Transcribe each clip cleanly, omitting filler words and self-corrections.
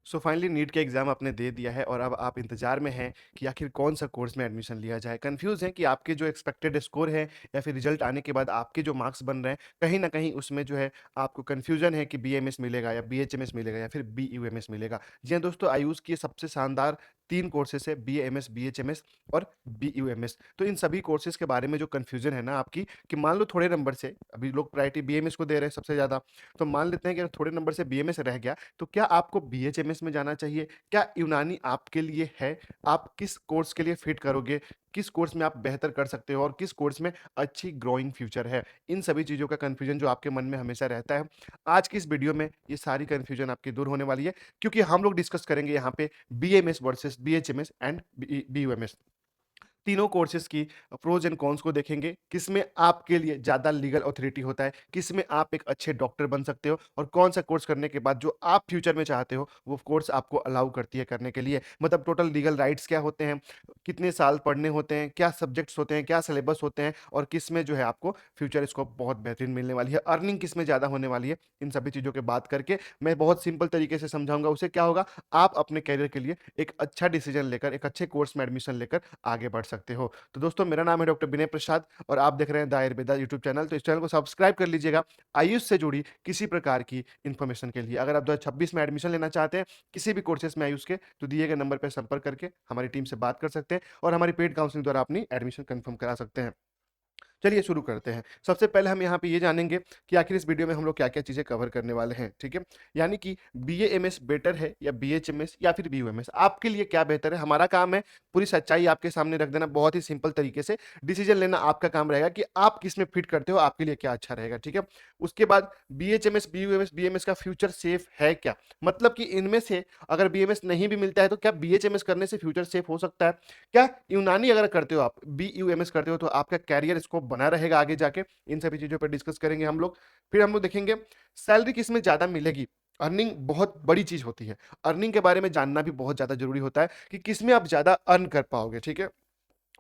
So finally NEET का exam आपने दे दिया है और अब आप इंतज़ार में हैं कि आखिर कौन-सा कोर्स में एडमिशन लिया जाए। कन्फ्यूज़ हैं कि आपके जो एक्सपेक्टेड स्कोर है या फिर रिज़ल्ट आने के बाद आपके जो मार्क्स बन रहे हैं, कहीं न कहीं उसमें जो है आपको कन्फ्यूज़न है कि बीएमएस मिलेगा या बीएचएमएस मिलेगा या फिर बीयूएमएस मिलेगा। जी हाँ दोस्तों, आयुष की सबसे शानदार 3 कोर्सेज़ है बीएएमएस, बीएचएमएस और बीयूएमएस। तो इन सभी कोर्सेज़ के बारे में जो कन्फ्यूज़न है ना आपकी कि मान लो थोड़े नंबर से अभी लोग प्रायोरिटी बीएमएस को दे रहे हैं सबसे ज़्यादा, तो मान लेते हैं कि अगर थोड़े नंबर से बीएमएस रह गया तो क्या आपको बीएचएमएस में जाना चाहिए? क्या यूनानी आपके लिए है? आप किस कोर्स के लिए फिट करोगे? किस कोर्स में आप बेहतर कर सकते हो और किस कोर्स में अच्छी ग्रोइंग फ्यूचर है? इन सभी चीज़ों का कन्फ्यूजन जो आपके मन में हमेशा रहता है, आज की इस वीडियो में ये सारी कन्फ्यूजन आपकी दूर होने वाली है, क्योंकि हम लोग डिस्कस करेंगे यहाँ पे BMS versus BHMS and BUMS. तीनों कोर्सेज़ की प्रोज़ एंड कॉन्स को देखेंगे, किसमें आपके लिए ज़्यादा लीगल अथॉरिटी होता है, किसमें आप एक अच्छे डॉक्टर बन सकते हो और कौन-सा कोर्स करने के बाद जो आप फ्यूचर में चाहते हो, वो कोर्स आपको अलाउ करती है करने के लिए। मतलब टोटल लीगल राइट्स क्या होते हैं, कितने साल पढ़ने होते हैं, क्या सब्जेक्ट्स होते हैं, क्या सिलेबस होते हैं और किसमें जो है आपको फ्यूचर स्कोप बहुत बेहतरीन मिलने वाली है, अर्निंग किसमें ज़्यादा होने वाली है। इन सभी चीज़ों की बात करके मैं बहुत सिंपल तरीके से समझाऊँगा, उससे क्या होगा, आप अपने करियर के लिए एक अच्छा डिसीज़न लेकर, एक अच्छे कोर्स में एडमिशन लेकर आगे बढ़ सकते हो। तो दोस्तों, मेरा नाम है डॉक्टर विनय प्रसाद और आप देख रहे हैं द आयुर्वेदा यूट्यूब चैनल। तो इस चैनल को सब्सक्राइब कर लीजिएगा आयुष से जुड़ी किसी प्रकार की इन्फॉर्मेशन के लिए। अगर आप 2026 में एडमिशन लेना चाहते हैं किसी भी कोर्सेज में आयुष के, तो दिए गए नंबर पर संपर्क करके हमारी टीम से बात कर सकते हैं और हमारी पेड काउंसलिंग द्वारा अपनी एडमिशन कंफर्म करा सकते हैं। चलिए शुरू करते हैं। सबसे पहले हम यहाँ पे ये जानेंगे कि आखिर इस वीडियो में हम लोग क्या-क्या चीज़ें कवर करने वाले हैं, ठीक है? यानी कि बीएएमएस बेटर है या बीएचएमएस या फिर बीयूएमएस, आपके लिए क्या बेहतर है? हमारा काम है पूरी सच्चाई आपके सामने रख देना, बहुत ही सिंपल तरीके से। डिसीजन लेना आपका काम रहेगा कि आप किसमें फिट करते हो, आपके लिए क्या अच्छा रहेगा, ठीक है? उसके बाद बीएचएमएस, बीयूएमएस, बीएमएस का फ्यूचर सेफ है क्या? मतलब कि इनमें से अगर बीएमएस नहीं भी मिलता है तो क्या बीएचएमएस करने से फ्यूचर सेफ हो सकता है? क्या यूनानी अगर करते हो आप, बीयूएमएस करते हो तो आपका करियर स्कोप बना रहेगा आगे जाके? इन सभी चीज़ों पे डिस्कस करेंगे हम लोग। फिर हम लोग देखेंगे सैलरी किसमें ज़्यादा मिलेगी? अर्निंग बहुत बड़ी चीज़ होती है। अर्निंग के बारे में जानना भी बहुत ज़्यादा ज़रूरी होता है कि किसमें आप ज़्यादा अर्न कर पाओगे, ठीक है?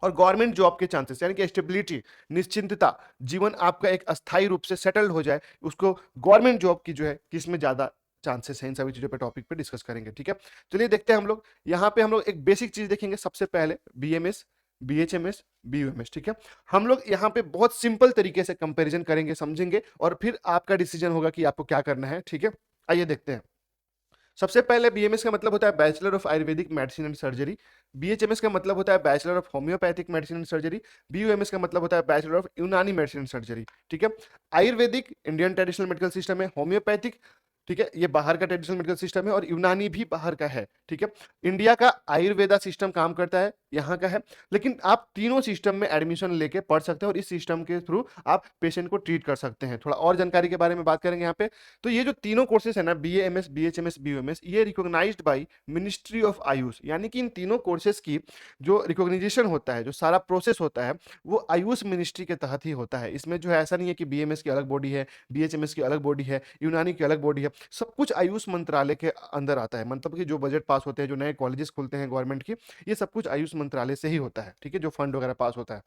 और गवर्नमेंट जॉब के चांसेस यानी कि स्टेबिलिटी, निश्चिंतता, जीवन आपका एक अस्थायी रूप से सेटल्ड हो जाए, उसको गवर्नमेंट जॉब की जो है किसमें ज़्यादा चांसेस हैं, इन सभी चीज़ों पे टॉपिक पे डिस्कस करेंगे, ठीक है? चलिए देखते हैं हम लोग। यहाँ पे हम लोग एक बेसिक चीज़ देखेंगे सबसे पहले बीएमएस, बीएचएमएस, बीयूएमएस, ठीक है? हम लोग यहाँ पे बहुत सिंपल तरीके से कंपैरिजन करेंगे, समझेंगे और फिर आपका डिसीजन होगा कि आपको क्या करना है, ठीक है? आइए देखते हैं। सबसे पहले बीएमएस का मतलब होता है bachelor of Ayurvedic medicine and surgery. BHMS का मतलब होता है bachelor of homeopathic medicine and surgery. BUMS का मतलब होता है बैचलर ऑफ यूनानी मेडिसिन एंड सर्जरी, ठीक है? Ayurvedic Indian traditional medical system है, होम्योपैथिक, ठीक है, ये बाहर का ट्रेडिशनल मेडिकल सिस्टम है और यूनानी भी बाहर का है, ठीक है? इंडिया का आयुर्वेदा सिस्टम काम करता है, यहाँ का है, लेकिन आप तीनों सिस्टम में एडमिशन लेके पढ़ सकते हैं और इस सिस्टम के थ्रू आप पेशेंट को ट्रीट कर सकते हैं। थोड़ा और जानकारी के बारे में बात करेंगे यहाँ पे। तो ये जो तीनों कोर्सेज है ना, बीएएमएस, बीएचएमएस, बीयूएमएस, ये recognised by ministry of AYUSH, यानी कि इन तीनों कोर्सेज की जो रिकॉग्निशन होता है, जो सारा प्रोसेस होता है, वो आयुष मिनिस्ट्री के तहत ही होता है। इसमें जो है ऐसा नहीं है कि बीएमएस की अलग बॉडी है, बीएचएमएस की अलग बॉडी है, यूनानी की अलग बॉडी है, सब कुछ आयुष मंत्रालय के अंदर आता है। मतलब कि जो बजट पास होते हैं, जो नए कॉलेजेस खुलते हैं गवर्नमेंट की, ये सब कुछ आयुष मंत्रालय से ही होता है, ठीक है? जो फंड वगैरह पास होता है।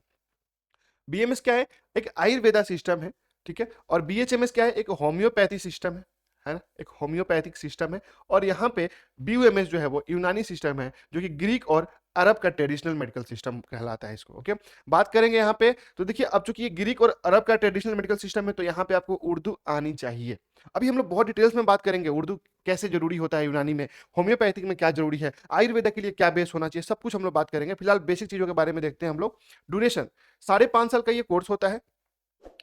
बीएमएस क्या है? एक आयुर्वेदा सिस्टम है, ठीक है? और बीएचएमएस क्या है? एक होम्योपैथी सिस्टम है ना? एक होम्योपैथिक सिस्टम है और यहाँ पे बीयूएमएस जो है वो यूनानी सिस्टम है, जो कि ग्रीक और अरब का ट्रेडिशनल मेडिकल सिस्टम कहलाता है इसको, ओके? बात करेंगे यहाँ पे तो देखिए, अब चूंकि ये ग्रीक और अरब का ट्रेडिशनल मेडिकल सिस्टम है तो यहाँ पे आपको उर्दू आनी चाहिए। अभी हम लोग बहुत डिटेल्स में बात करेंगे उर्दू कैसे जरूरी होता है यूनानी में, होम्योपैथिक में क्या जरूरी है, आयुर्वेदा के लिए क्या बेस होना चाहिए, सब कुछ हम लोग बात करेंगे। फिलहाल बेसिक चीजों के बारे में देखते हैं हम लोग। ड्यूरेशन 5.5 साल का ये कोर्स होता है।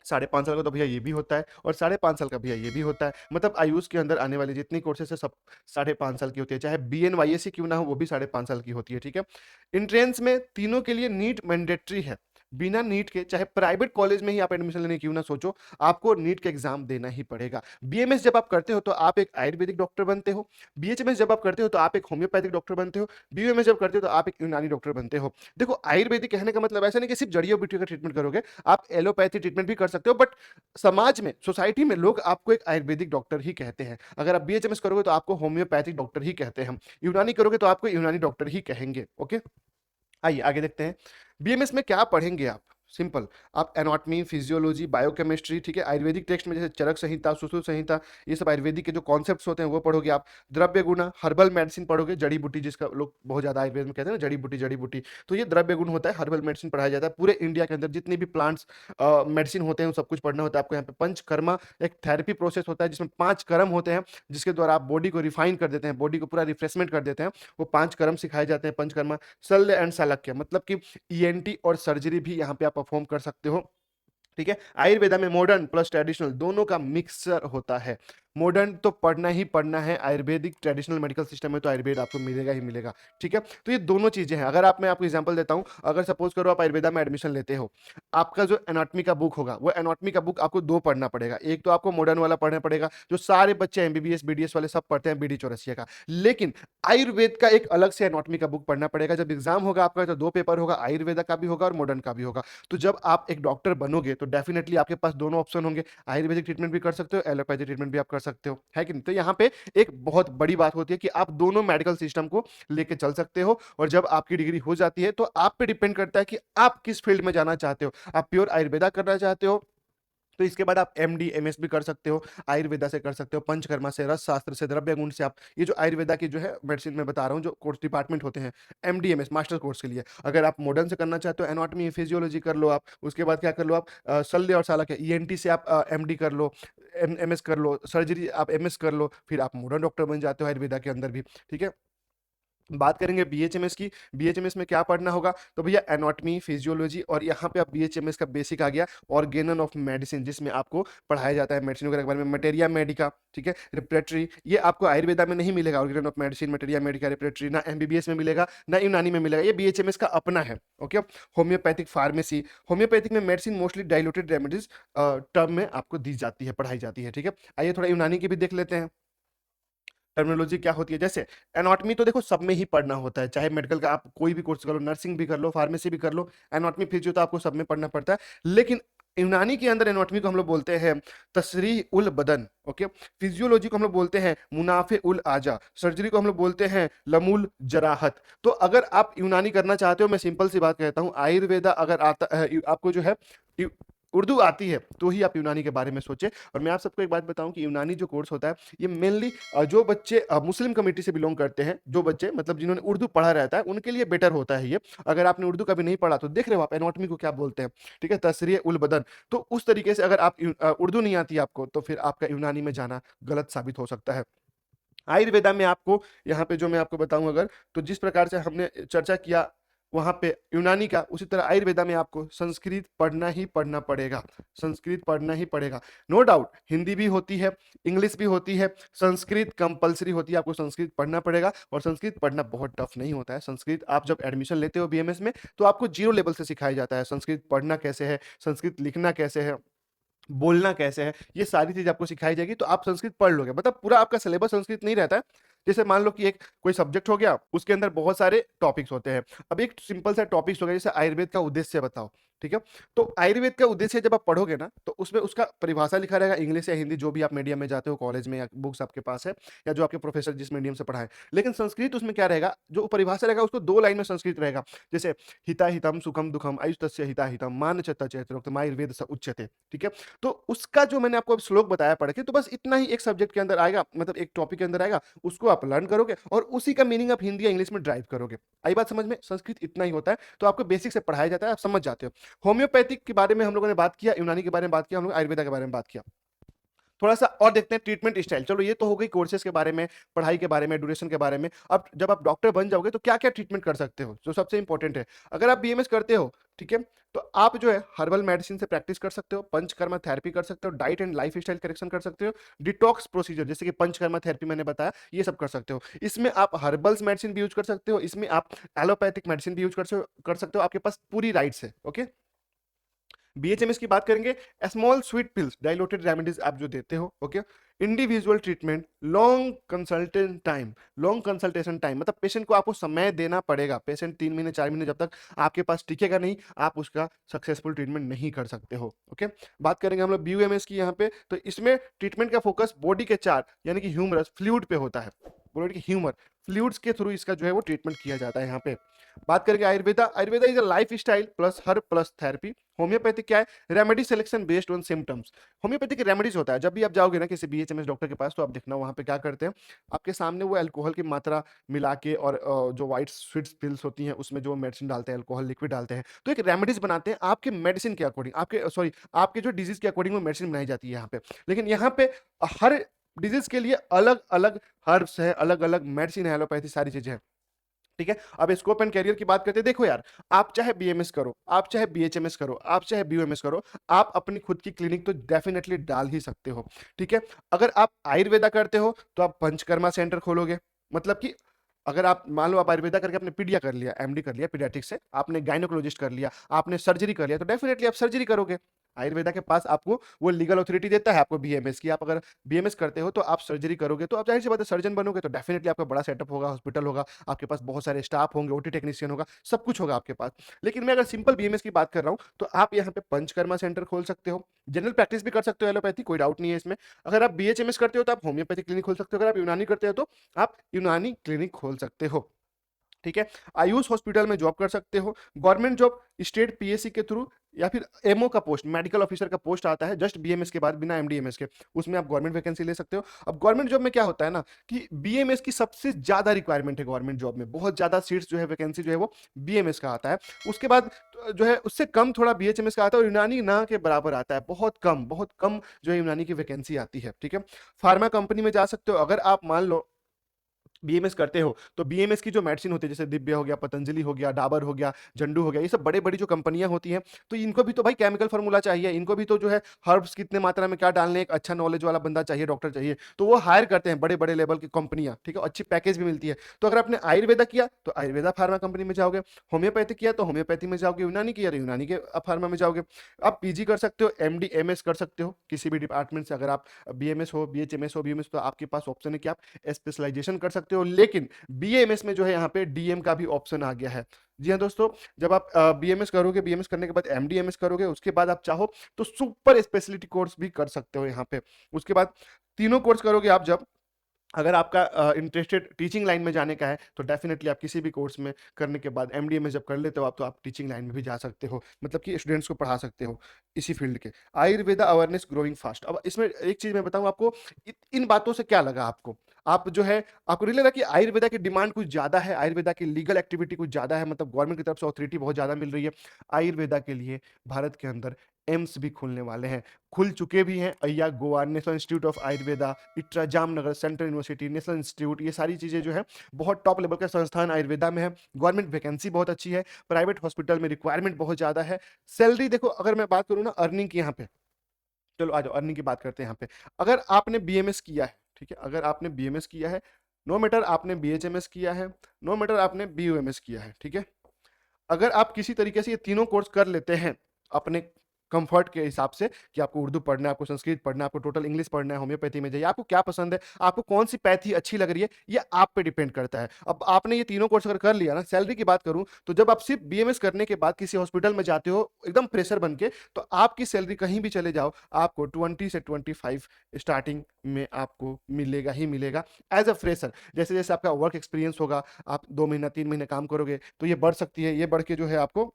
5.5 साल का तो भैया ये भी होता है और 5.5 साल का भैया ये भी होता है। मतलब आयुष के अंदर आने वाली जितनी कोर्सेस है सब 5.5 साल की होती है, चाहे बीएनवाईएससी क्यों ना हो, वो भी 5.5 साल की होती है, ठीक है? एंट्रेंस में तीनों के लिए नीट मैंडेटरी है। बिना नीट के चाहे प्राइवेट कॉलेज में ही आप एडमिशन लेने क्यों ना सोचो, आपको नीट का एग्जाम देना ही पड़ेगा। बीएमएस जब आप करते हो तो आप एक आयुर्वेदिक डॉक्टर बनते हो, बीएचएमएस जब आप करते हो तो आप एक होम्योपैथिक डॉक्टर बनते हो, बीयूएमएस जब करते हो तो आप एक यूनानी डॉक्टर बनते हो। देखो, आयुर्वेदिक कहने का मतलब ऐसा नहीं कि सिर्फ जड़ियों बूटियों का ट्रीटमेंट करोगे, आप एलोपैथी ट्रीटमेंट भी कर सकते हो, बट समाज में, सोसाइटी में लोग आपको एक आयुर्वेदिक डॉक्टर ही कहते हैं। अगर आप बीएचएमएस करोगे तो आपको होम्योपैथिक डॉक्टर ही कहते हैं हम, यूनानी करोगे तो आपको यूनानी डॉक्टर ही कहेंगे, ओके? आइए आगे देखते हैं। बीएमएस में क्या पढ़ेंगे आप? सिंपल। आप एनाटॉमी, फिजियोलॉजी, बायोकेमिस्ट्री, ठीक है, आयुर्वेदिक टेक्स्ट में जैसे चरक संहिता, सुश्रुत संहिता, ये सब आयुर्वेदिक के जो कॉन्सेप्ट्स होते हैं वो पढ़ोगे आप। द्रव्य गुण, हर्बल मेडिसिन पढ़ोगे, जड़ी बूटी, जिसका लोग बहुत ज्यादा आयुर्वेद में कहते हैं ना, जड़ी बूटी जड़ी बूटी, तो ये द्रव्य गुण होता है, हर्बल मेडिसिन पढ़ाया जाता है। पूरे इंडिया के अंदर जितने भी प्लांट्स मेडिसिन होते हैं वो सब कुछ पढ़ना होता है आपको। यहाँ पे पंचकर्मा एक थेरेपी प्रोसेस होता है जिसमें 5 कर्म होते हैं, जिसके द्वारा आप बॉडी को रिफाइन कर देते हैं, बॉडी को पूरा रिफ्रेशमेंट कर देते हैं। वो 5 कर्म सिखाए जाते हैं, पंचकर्मा। शल्य एंड शालक्य, मतलब कि ईएनटी और सर्जरी भी यहाँ पे आप परफॉर्म कर सकते हो, ठीक है। आयुर्वेदा में मॉडर्न प्लस ट्रेडिशनल दोनों का मिक्सचर होता है। मॉडर्न तो पढ़ना ही पढ़ना है, आयुर्वेदिक ट्रेडिशनल मेडिकल सिस्टम में तो आयुर्वेद आपको मिलेगा ही मिलेगा, ठीक है। तो ये दोनों चीजें हैं। अगर आप, मैं आपको एग्जांपल देता हूं, अगर सपोज करो आप आयुर्वेदा में एडमिशन लेते हो, आपका जो एनाटॉमी का बुक होगा, वो एनाटॉमी का बुक आपको 2 पढ़ना पड़ेगा। एक तो आपको मॉडर्न वाला पढ़ना पड़ेगा जो सारे बच्चे एमबीबीएस बीडीएस वाले सब पढ़ते हैं, बीडी चौरसिया का। लेकिन आयुर्वेद का एक अलग से एनाटॉमी का बुक पढ़ना पड़ेगा। जब एग्जाम होगा आपका तो 2 पेपर होगा, आयुर्वेदा का भी होगा और मॉडर्न का भी होगा। तो जब आप एक डॉक्टर बनोगे तो डेफिनेटली आपके पास दोनों ऑप्शन होंगे, आयुर्वेदिक ट्रीटमेंट भी कर सकते हो, एलोपैथी ट्रीटमेंट भी आप कर सकते हो, है कि नहीं। तो यहाँ पे एक बहुत बड़ी बात होती है कि आप दोनों मेडिकल सिस्टम को लेके चल सकते हो। और जब आपकी डिग्री हो जाती है तो आप पे डिपेंड करता है कि आप किस फील्ड में जाना चाहते हो। आप प्योर आयुर्वेदा करना चाहते हो तो इसके बाद आप एमडी एमएस भी कर सकते हो, आयुर्वेदा से कर सकते हो, पंचकर्मा से, रस शास्त्र से, द्रव्य गुण से। आप ये जो आयुर्वेदा की जो है मेडिसिन में बता रहा हूँ, जो कोर्स डिपार्टमेंट होते हैं एमडी एमएस मास्टर कोर्स के लिए। अगर आप मॉडर्न से करना चाहते हो, एनाटॉमी फिजियोलॉजी कर लो आप। उसके बाद क्या कर लो आप, शल्य और शाला के ईएनटी से आप एमडी कर लो, एमएस कर लो, सर्जरी आप एमएस कर लो, फिर आप मॉडर्न डॉक्टर बन जाते हो आयुर्वेदा के अंदर भी, ठीक है। बात करेंगे बीएचएमएस की। बीएचएमएस में क्या पढ़ना होगा, तो भैया एनाटॉमी, फिजियोलॉजी, और यहाँ पे आप बीएचएमएस का बेसिक आ गया, ऑर्गेनन ऑफ मेडिसिन, जिसमें आपको पढ़ाया जाता है मेडिसिन वगैरह के बारे में, मटेरिया मेडिका, ठीक है, रेपरेटरी। ये आपको आयुर्वेदा में नहीं मिलेगा, organon of medicine, materia medica, repertory, ना एमबीबीएस में मिलेगा ना यूनानी में मिलेगा, ये बीएचएमएस का अपना है, ओके। होम्योपैथिक फार्मेसी, होम्योपैथिक में medicine mostly diluted remedies term में आपको दी जाती है, पढ़ाई जाती है, ठीक है। आइए थोड़ा यूनानी की भी देख लेते हैं, टर्मिनोलॉजी क्या होती है। जैसे एनाटॉमी तो देखो सब में ही पढ़ना होता है, चाहे मेडिकल का आप कोई भी कोर्स कर लो, नर्सिंग भी कर लो, फार्मेसी भी कर लो, एनाटॉमी फिजियो तो आपको सब में पढ़ना पड़ता है। लेकिन यूनानी के अंदर एनाटॉमी को हम लोग बोलते हैं तशरीह उल बदन, ओके। फिजियोलॉजी को हम लोग बोलते हैं मुनाफे उल आजा, सर्जरी को हम लोग बोलते हैं लमूल जराहत। तो अगर आप यूनानी करना चाहते हो, मैं सिंपल सी बात कहता हूं, आयुर्वेदा अगर आता है आपको जो है, उर्दू आती है, तो ही आप यूनानी के बारे में सोचें। और मैं आप सबको एक बात बताऊं कि यूनानी जो कोर्स होता है, ये मेनली जो बच्चे मुस्लिम कम्युनिटी से बिलोंग करते हैं, जो बच्चे मतलब जिन्होंने उर्दू पढ़ा रहता है, उनके लिए बेटर होता है ये। अगर आपने उर्दू कभी नहीं पढ़ा तो देख रहे हो आप एनाटॉमी को क्या बोलते हैं, ठीक है, तशरीह उल बदन। तो उस तरीके से अगर आप उर्दू नहीं आती आपको, तो फिर आपका यूनानी में जाना गलत साबित हो सकता है। आयुर्वेदा में आपको यहाँ पे जो मैं आपको बताऊं, अगर तो जिस प्रकार से हमने चर्चा किया वहां पे यूनानी का, उसी तरह आयुर्वेदा में आपको संस्कृत पढ़ना ही पढ़ना पड़ेगा, संस्कृत पढ़ना ही पड़ेगा। नो डाउट हिंदी भी होती है, इंग्लिश भी होती है, संस्कृत कंपलसरी होती है, आपको संस्कृत पढ़ना पड़ेगा। और संस्कृत पढ़ना बहुत टफ नहीं होता है। संस्कृत आप जब एडमिशन लेते हो बीएमएस में, तो आपको 0 लेवल से सिखाया जाता है, संस्कृत पढ़ना कैसे है, संस्कृत लिखना कैसे है, बोलना कैसे है, ये सारी चीज आपको सिखाई जाएगी। तो आप संस्कृत पढ़ लोगे, मतलब पूरा आपका सिलेबस संस्कृत नहीं रहता है। जैसे मान लो कि एक कोई सब्जेक्ट हो गया, उसके अंदर बहुत सारे टॉपिक्स होते हैं। अब एक सिंपल सा टॉपिक्स हो गया, जैसे आयुर्वेद का उद्देश्य बताओ, ठीक है। तो आयुर्वेद का उद्देश्य जब आप पढ़ोगे ना, तो उसमें उसका परिभाषा लिखा रहेगा, इंग्लिश या हिंदी, जो भी आप मीडियम में जाते हो कॉलेज में, या बुक्स आपके पास है, या जो आपके प्रोफेसर जिस मीडियम से पढ़ाए। लेकिन संस्कृत उसमें क्या रहेगा, जो परिभाषा रहेगा उसको 2 लाइन में संस्कृत रहेगा। जैसे हिता हितम सुखम दुखम आयुस्तस्य हिता हितम मान चेता चैत्रोक्तम आयुर्वेद स उच्यते, ठीक है। तो उसका जो मैंने आपको श्लोक बताया पढ़ के, तो बस इतना ही एक सब्जेक्ट के अंदर आएगा, मतलब एक टॉपिक के अंदर आएगा, उसको आप लर्न करोगे और उसी का मीनिंग आप हिंदी या इंग्लिश में ड्राइव करोगे। आई बात समझ में, संस्कृत इतना ही होता है, तो आपको बेसिक से पढ़ाया जाता है, आप समझ जाते हो। होम्योपैथिक के बारे में हम लोगों ने बात किया, यूनानी के बारे में बात किया, हम लोग आयुर्वेदा के बारे में बात किया। थोड़ा सा और देखते हैं ट्रीटमेंट स्टाइल। चलो ये तो हो गई कोर्सेज के बारे में, पढ़ाई के बारे में, ड्यूरेशन के बारे में। अब जब आप डॉक्टर बन जाओगे तो क्या क्या ट्रीटमेंट कर सकते हो, जो सबसे इंपॉर्टेंट है। अगर आप बीएमएस करते हो, ठीक है, तो आप जो है हर्बल मेडिसिन से प्रैक्टिस कर सकते हो, पंचकर्मा थेरेपी कर सकते हो, diet and life style correction कर सकते हो, डिटॉक्स प्रोसीजर जैसे कि पंचकर्मा थेरेपी मैंने बताया, ये सब कर सकते हो। इसमें आप हर्बल्स मेडिसिन भी यूज कर सकते हो, इसमें आप एलोपैथिक मेडिसिन भी यूज कर सकते हो, आपके पास पूरी राइट्स है, ओके। बीएचएमएस की बात करेंगे, small sweet pills diluted remedies आप जो देते हो, okay. Individual treatment, long consultation time, मतलब पेशेंट को आपको समय देना पड़ेगा। पेशेंट 3 महीने 4 महीने जब तक आपके पास टिकेगा नहीं, आप उसका सक्सेसफुल ट्रीटमेंट नहीं कर सकते हो, ओके। बात करेंगे हम लोग बीयूएमएस की यहाँ पे, तो इसमें ट्रीटमेंट का फोकस बॉडी के 4 यानी कि ह्यूमरस फ्लूइड पे होता है, बोलो कि ह्यूमर फ्लूइड्स के थ्रू इसका जो है वो ट्रीटमेंट किया जाता है यहाँ पे। बात करेंगे Ayurveda, Ayurveda is a life style plus herb plus therapy. Homeopathic क्या है? Remedy selection based on symptoms. Homeopathic remedies होता है, जब भी आप जाओगे ना किसी बीएचएमएस डॉक्टर के पास तो आप देखना वहाँ पे क्या करते हैं, आपके सामने वो अल्कोहल की मात्रा मिला के और जो व्हाइट स्वीट्स पिल्स होती हैं उसमें जो मेडिसिन डालते हैं, अल्कोहल लिक्विड डालते हैं, तो एक रेमेडीज बनाते हैं आपके मेडिसिन के अकॉर्डिंग, आपके सॉरी आपके जो डिजीज के अकॉर्डिंग वो मेडिसिन बनाई जाती है यहाँ पे। लेकिन यहाँ पे हर डिजीज के लिए अलग अलग हर्ब्स है, अलग अलग मेडिसिन है, एलोपैथी सारी चीजें हैं। ठीक है, अब स्कोप एंड कैरियर की बात करते हैं। देखो यार, आप चाहे बीएमएस करो, आप चाहे बीएचएमएस करो, आप चाहे बीयूएमएस करो, आप अपनी खुद की क्लिनिक तो डेफिनेटली डाल ही सकते हो। ठीक है, अगर आप आयुर्वेदा करते हो तो आप पंचकर्मा सेंटर खोलोगे। मतलब कि अगर आप मान लो आप आयुर्वेदा करके आपने पीडिया कर लिया, एमडी कर लिया पीडियाट्रिक्स से, आपने गायनोकोलॉजिस्ट कर लिया, आपने सर्जरी कर लिया, तो डेफिनेटली आप सर्जरी करोगे। आयुर्वेदा के पास आपको वो लीगल अथॉरिटी देता है आपको बीएमएस की। आप अगर बीएमएस करते हो तो आप सर्जरी करोगे, तो आप जाहिर सी बात है सर्जन बनोगे, तो डेफिनेटली आपका बड़ा सेटअप होगा, हॉस्पिटल होगा, आपके पास बहुत सारे स्टाफ होंगे, ओटी टेक्नीशियन होगा, सब कुछ होगा आपके पास। लेकिन मैं अगर सिंपल बीएमएस की बात कर रहा हूँ तो आप यहाँ पे पंचकर्मा सेंटर खोल सकते हो। जनरल प्रैक्टिस भी कर सकते हो एलोपैथी, कोई डाउट नहीं है इसमें। अगर आप बीएचएमएस करते हो तो आप होम्योपैथी क्लिनिक खोल सकते हो। अगर आप यूनानी करते हो तो आप यूनानी क्लिनिक खोल सकते हो। ठीक है, आयुष हॉस्पिटल में जॉब कर सकते हो। गवर्नमेंट जॉब स्टेट पीएससी के थ्रू या फिर एमओ का पोस्ट, मेडिकल ऑफिसर का पोस्ट आता है जस्ट बीएमएस के बाद, बिना एमडीएमएस के, उसमें आप गवर्नमेंट वैकेंसी ले सकते हो। अब गवर्नमेंट जॉब में क्या होता है ना कि बीएमएस की सबसे ज्यादा रिक्वायरमेंट है गवर्नमेंट जॉब में, बहुत ज्यादा सीट्स जो है वैकेंसी जो है वो बीएमएस का आता है। उसके बाद जो है उससे कम थोड़ा बीएचएमएस का आता है, और यूनानी ना के बराबर आता है, बहुत कम जो है यूनानी की वैकेंसी आती है। ठीक है, फार्मा कंपनी में जा सकते हो। अगर आप मान लो बीएमएस करते हो तो बीएमएस की जो मेडिसिन होती है, जैसे दिव्य हो गया, पतंजलि हो गया, डाबर हो गया, जंडू हो गया, ये सब बड़े बड़ी जो कंपनियां होती हैं, तो इनको भी तो भाई केमिकल फार्मूला चाहिए, इनको भी तो जो है हर्ब्स कितने मात्रा में क्या डालने, एक अच्छा नॉलेज वाला बंदा चाहिए, डॉक्टर चाहिए, तो वो हायर करते हैं बड़े बड़े लेवल की कंपनियां। ठीक है, अच्छी पैकेज भी मिलती है। तो अगर आपने आयुर्वेदा किया तो आयुर्वेदा फार्मा कंपनी में जाओगे, होम्योपैथी किया तो होम्योपैथी में जाओगे, यूनानी किया तो यूनानी के फार्मा में जाओगे। आप पीजी कर सकते हो, एमडी एमएस कर सकते हो किसी भी डिपार्टमेंट से। अगर आप बीएमएस हो, बीएचएमएस हो, बीएमएस, तो आपके पास ऑप्शन है कि आप स्पेशलाइजेशन कर सकते हो। लेकिन बीएमएस में जो है यहाँ पे डीएम का भी ऑप्शन आ गया है। जी हाँ दोस्तों, जब आप बीएमएस करोगे, बीएमएस करने के बाद एमडीएमएस करोगे, उसके बाद आप चाहो तो सुपर स्पेशलिटी कोर्स भी कर सकते हो यहाँ पे। उसके बाद तीनों कोर्स करोगे आप जब, अगर आपका इंटरेस्टेड टीचिंग लाइन में जाने का है तो डेफिनेटली आप किसी भी कोर्स में करने के बाद एमडीएमएस जब कर लेते हो आप, तो आप टीचिंग लाइन में भी जा सकते हो, मतलब कि स्टूडेंट्स को पढ़ा सकते हो इसी फील्ड के। Ayurveda awareness growing fast. अब इसमें एक चीज मैं बताऊं आपको, इन बातों से क्या लगा आपको? आप जो है, आपको नहीं लगा कि आयुर्वेदा की डिमांड कुछ ज्यादा है, आयुर्वेदा की लीगल एक्टिविटी कुछ ज्यादा है, मतलब गवर्नमेंट की तरफ से अथॉरिटी बहुत ज्यादा मिल रही है? आयुर्वेदा के लिए भारत के अंदर एम्स भी खुलने वाले हैं, खुल चुके भी हैं। AIIA Goa, national institute of Ayurveda, ITRA Jamnagar, central university, national institute, ये सारी चीज़ें जो है बहुत टॉप लेवल के संस्थान आयुर्वेदा में है। गवर्नमेंट वैकेंसी बहुत अच्छी है, प्राइवेट हॉस्पिटल में रिक्वायरमेंट बहुत ज़्यादा है। सैलरी देखो, अगर मैं बात करूँ ना अर्निंग की यहाँ पे, चलो आ जाओ अर्निंग की बात करते हैं यहाँ पे। अगर आपने बीएमएस किया है, ठीक है, अगर आपने बीएमएस किया है, नो मैटर आपने बीएचएमएस किया है, नो मैटर आपने बीयूएमएस किया है, ठीक है, अगर आप किसी तरीके से ये तीनों कोर्स कर लेते हैं अपने कंफर्ट के हिसाब से, कि आपको उर्दू पढ़ना है, आपको संस्कृत पढ़ना है, आपको टोटल इंग्लिश पढ़ना है, होम्योपैथी में जाइए, आपको क्या पसंद है, आपको कौन सी पैथी अच्छी लग रही है, ये आप पे डिपेंड करता है। अब आपने ये तीनों कोर्स अगर कर लिया ना, सैलरी की बात करूं तो जब आप सिर्फ बीएमएस करने के बाद किसी हॉस्पिटल में जाते हो एकदम प्रेशर बन के, तो आपकी सैलरी कहीं भी चले जाओ, आपको 20 से 25 स्टार्टिंग में आपको मिलेगा ही मिलेगा एज अ फ्रेशर। जैसे जैसे आपका वर्क एक्सपीरियंस होगा, आप 2 महीना 3 महीने काम करोगे तो ये बढ़ सकती है, ये बढ़ के जो है आपको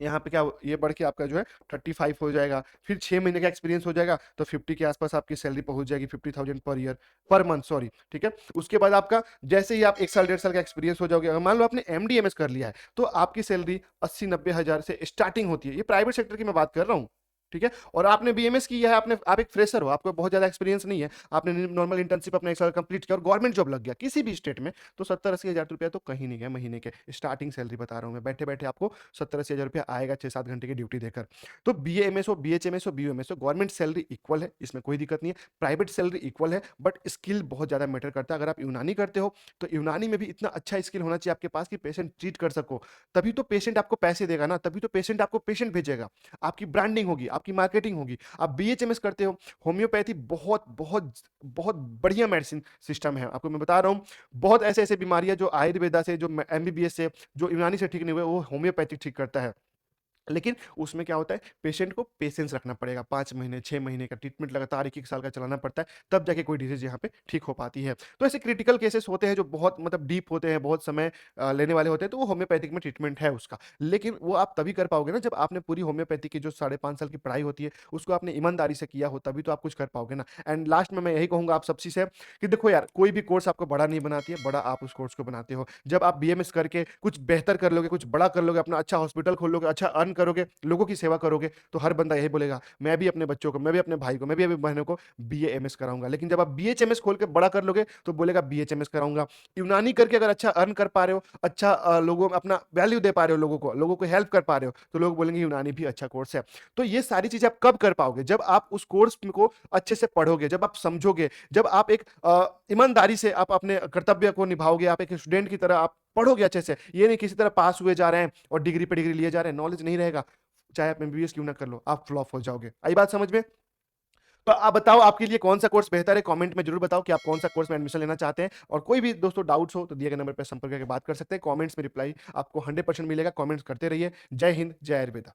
यहाँ पे क्या, ये बढ़ के आपका जो है 35 हो जाएगा। फिर 6 महीने का एक्सपीरियंस हो जाएगा तो 50 के आसपास आपकी सैलरी पहुंच जाएगी, 50,000 per year, per month sorry. ठीक है, उसके बाद आपका जैसे ही आप 1 साल 1.5 साल का एक्सपीरियंस हो जाओगे, अगर मान लो आपने एमडीएमएस कर लिया है, तो आपकी सैलरी 80-90 हज़ार से स्टार्टिंग होती है। ये प्राइवेट सेक्टर की मैं बात कर रहा हूँ। ठीक है, और आपने बीएमएस किया है, आपने, आप एक फ्रेशर हो, आपको बहुत ज्यादा एक्सपीरियंस नहीं है, आपने नॉर्मल इंटर्नशिप अपना 1 साल कंप्लीट किया और गवर्नमेंट जॉब लग गया किसी भी स्टेट में, तो 70-80 हज़ार रुपया तो कहीं नहीं गया महीने के। स्टार्टिंग सैलरी बता रहा हूँ मैं, बैठे बैठे आपको 70-80 हज़ार रुपया आएगा 6-7 घंटे की ड्यूटी देकर। तो बीएमएस हो, बीएचएमएस हो, बीयूएमएस हो, गवर्नमेंट सैलरी इक्वल है, इसमें कोई दिक्कत नहीं है, प्राइवेट सैलरी इक्वल है, बट स्किल बहुत ज्यादा मैटर करता है। अगर आप यूनानी करते हो तो यूनानी में भी इतना अच्छा स्किल होना चाहिए आपके पास कि पेशेंट ट्रीट कर सको, तभी तो पेशेंट आपको पैसे देगा ना, तभी तो पेशेंट आपको पेशेंट भेजेगा, आपकी ब्रांडिंग होगी, आपकी मार्केटिंग होगी। आप बीएचएमएस करते हो, होम्योपैथी बहुत बहुत बहुत बढ़िया मेडिसिन सिस्टम है, आपको मैं बता रहा हूँ। बहुत ऐसे ऐसे बीमारियां जो आयुर्वेदा से, जो एमबीबीएस से, जो यूनानी से ठीक नहीं हुए, वो होम्योपैथिक ठीक करता है। लेकिन उसमें क्या होता है, पेशेंट को पेशेंस रखना पड़ेगा, 5 महीने, 6 महीने का ट्रीटमेंट लगातार 1-1 साल का चलाना पड़ता है, तब जाके कोई डिज़ीज़ यहाँ पे ठीक हो पाती है। तो ऐसे क्रिटिकल केसेस होते हैं जो बहुत मतलब डीप होते हैं, बहुत समय लेने वाले होते हैं, तो वो होम्योपैथिक में ट्रीटमेंट है उसका। लेकिन वो आप तभी कर पाओगे ना जब आपने पूरी होम्योपैथी की जो साढ़े 5 साल की पढ़ाई होती है, उसको आपने ईमानदारी से किया हो, तभी तो आप कुछ कर पाओगे ना। एंड लास्ट में मैं यही कहूँगा आप सबसे से कि देखो यार, कोई भी कोर्स आपको बड़ा नहीं बनाती है, बड़ा आप उस कोर्स को बनाते हो। जब आप बीएमएस करके कुछ बेहतर कर लोगे, कुछ बड़ा कर लोगे, अपना अच्छा हॉस्पिटल खोल लोगे, अच्छा अर्न करोगे, लोगों की सेवा करोगे, तो हर बंदा यही बोलेगा, मैं भी अपने बच्चों को, मैं भी अपने भाई को, मैं भी अपनी बहनों को बीए एमएस कराऊँगा। लेकिन जब आप बीएचएमएस खोल के बड़ा कर लोगे, तो बोलेगा बीएचएमएस कराऊँगा। यूनानी करके अगर अच्छा अर्न कर पा रहे हो, अच्छा लोगों में अपना वैल्यू दे पा रहे हो लोगों को हेल्प कर पा रहे हो, तो लोग बोलेंगे यूनानी भी अच्छा कोर्स है। तो ये सारी चीज़ें आप कब कर पाओगे? जब आप उस कोर्स को अच्छे से पढ़ोगे, जब आप समझोगे, जब आप एक ईमानदारी से आप अपने कर्तव्य को निभाओगे, आप एक स्टूडेंट की तरह आप पढ़ोगे अच्छे से। ये नहीं किसी तरह पास हुए जा रहे हैं और डिग्री पे डिग्री लिए जा रहे हैं, नॉलेज नहीं रहेगा। चाहे आप एमबीबीएस क्यों ना कर लो, आप फ्लॉप हो जाओगे। आई बात समझ में? तो आप बताओ आपके लिए कौन-सा कोर्स बेहतर है? कमेंट में ज़रूर बताओ कि आप कौन-सा कोर्स में एडमिशन लेना चाहते हैं और कोई भी दोस्तों डाउट्स हो तो दिए गए नंबर पे संपर्क करके बात कर सकते हैं। कमेंट्स में रिप्लाई आपको 100% मिलेगा। कमेंट्स करते रहिए। जय हिंद, जय आयुर्वेदा।